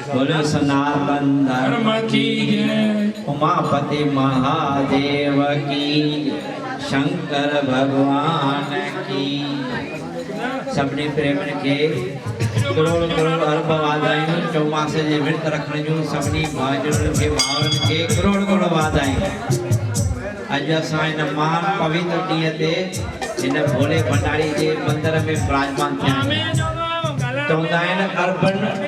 बोलो सनातन धर्म की जय। उमापति महादेव की, शंकर भगवान की। सबने प्रेम के करोड़ करोड़ अर्ब वाधायूं। चौमासे जे विर्त रखण जूं सभिनी भाउरनि खे भाउरनि खे करोड़ करोड़ वाधायूं। अॼु असां हिन महान पवित्र ॾींहं ते हिन भोले भंडारी जे मंदिर में विराजमान थिया आहियूं। चवंदा आहिनि अर्बन